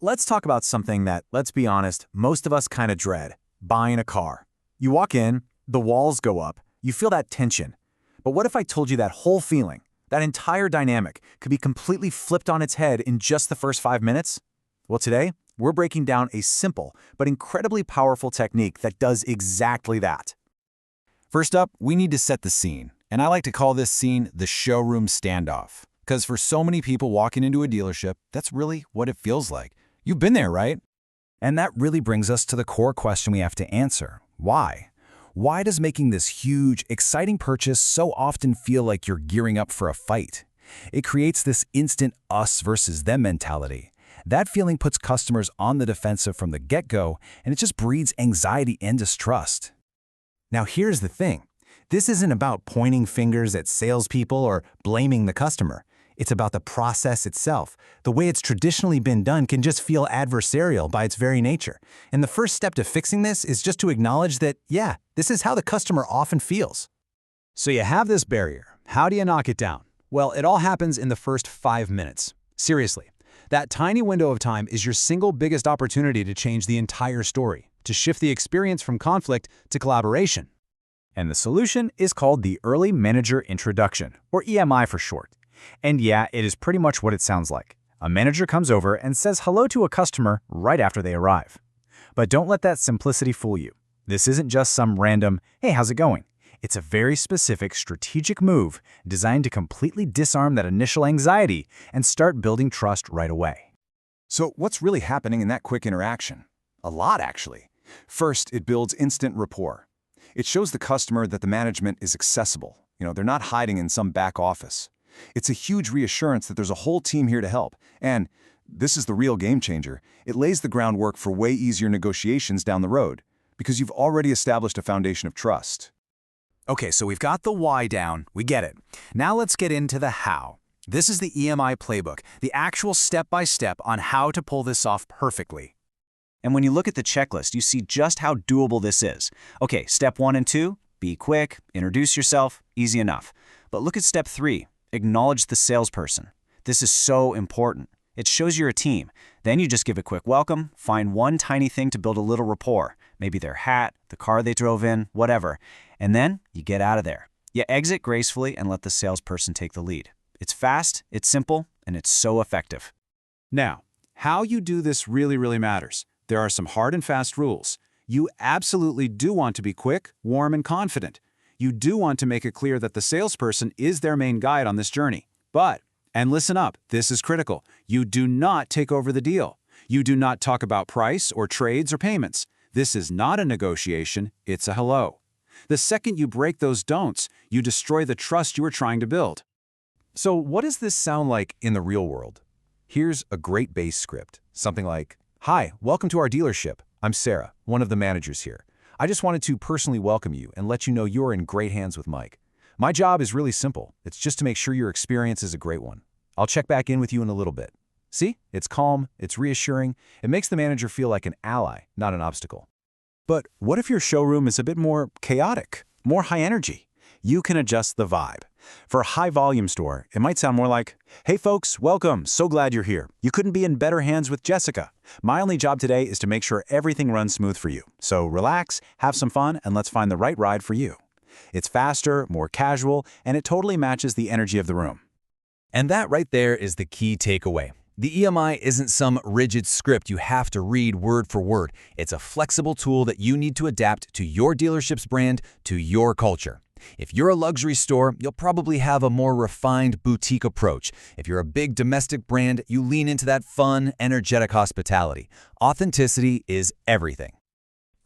let's talk about something that, let's be honest, most of us kind of dread: buying a car. You walk in, the walls go up, you feel that tension. But what if I told you that whole feeling, that entire dynamic, could be completely flipped on its head in just the first 5 minutes? Well, today, we're breaking down a simple but incredibly powerful technique that does exactly that. First up, we need to set the scene, and I like to call this scene the showroom standoff. Because for so many people walking into a dealership, that's really what it feels like. You've been there, right? And that really brings us to the core question we have to answer. Why? Why does making this huge, exciting purchase so often feel like you're gearing up for a fight? It creates this instant us versus them mentality. That feeling puts customers on the defensive from the get-go, and it just breeds anxiety and distrust. Now here's the thing. This isn't about pointing fingers at salespeople or blaming the customer. It's about the process itself. The way it's traditionally been done can just feel adversarial by its very nature. And the first step to fixing this is just to acknowledge that, yeah, this is how the customer often feels. So you have this barrier. How do you knock it down? Well, it all happens in the first 5 minutes. Seriously, that tiny window of time is your single biggest opportunity to change the entire story, to shift the experience from conflict to collaboration. And the solution is called the Early Manager Introduction, or EMI for short. And yeah, it is pretty much what it sounds like. A manager comes over and says hello to a customer right after they arrive. But don't let that simplicity fool you. This isn't just some random, hey, how's it going? It's a very specific strategic move designed to completely disarm that initial anxiety and start building trust right away. So what's really happening in that quick interaction? A lot, actually. First, it builds instant rapport. It shows the customer that the management is accessible. They're not hiding in some back office. It's a huge reassurance that there's a whole team here to help. And this is the real game changer. It lays the groundwork for way easier negotiations down the road, because you've already established a foundation of trust. Okay, so we've got the why down. We get it. Now let's get into the how. This is the EMI playbook, the actual step-by-step on how to pull this off perfectly. And when you look at the checklist, you see just how doable this is. Okay, step 1 and 2, be quick, introduce yourself, easy enough. But look at step 3. Acknowledge the salesperson. This is so important. It shows you're a team. Then you just give a quick welcome, find one tiny thing to build a little rapport, maybe their hat, the car they drove in, whatever. And then you get out of there. You exit gracefully and let the salesperson take the lead. It's fast, it's simple, and it's so effective. Now, how you do this really matters. There are some hard and fast rules. You absolutely do want to be quick, warm, and confident. You do want to make it clear that the salesperson is their main guide on this journey. But, and listen up, this is critical, you do not take over the deal. You do not talk about price or trades or payments. This is not a negotiation, it's a hello. The second you break those don'ts, you destroy the trust you are trying to build. So what does this sound like in the real world? Here's a great base script, something like, "Hi, welcome to our dealership. I'm Sarah, one of the managers here. I just wanted to personally welcome you and let you know you're in great hands with Mike. My job is really simple. It's just to make sure your experience is a great one. I'll check back in with you in a little bit." See? It's calm, it's reassuring, it makes the manager feel like an ally, not an obstacle. But what if your showroom is a bit more chaotic, more high energy? You can adjust the vibe. For a high-volume store, it might sound more like, "Hey folks, welcome, so glad you're here. You couldn't be in better hands with Jessica. My only job today is to make sure everything runs smooth for you. So relax, have some fun, and let's find the right ride for you." It's faster, more casual, and it totally matches the energy of the room. And that right there is the key takeaway. The EMI isn't some rigid script you have to read word for word. It's a flexible tool that you need to adapt to your dealership's brand, to your culture. If you're a luxury store, you'll probably have a more refined boutique approach. If you're a big domestic brand, you lean into that fun, energetic hospitality. Authenticity is everything.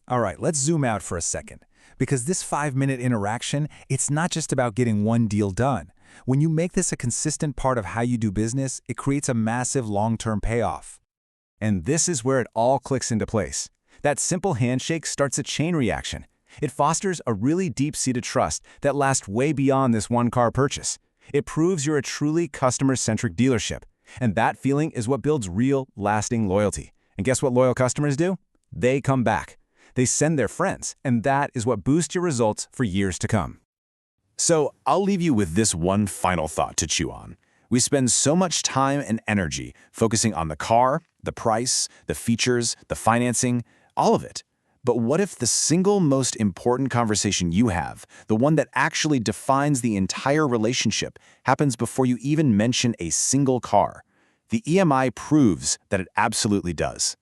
All right, let's zoom out for a second. Because this 5-minute interaction, it's not just about getting one deal done. When you make this a consistent part of how you do business, it creates a massive long-term payoff. And this is where it all clicks into place. That simple handshake starts a chain reaction. It fosters a really deep-seated trust that lasts way beyond this one-car purchase. It proves you're a truly customer-centric dealership. And that feeling is what builds real, lasting loyalty. And guess what loyal customers do? They come back. They send their friends, and that is what boosts your results for years to come. So I'll leave you with this one final thought to chew on. We spend so much time and energy focusing on the car, the price, the features, the financing, all of it. But what if the single most important conversation you have, the one that actually defines the entire relationship, happens before you even mention a single car? The EMI proves that it absolutely does.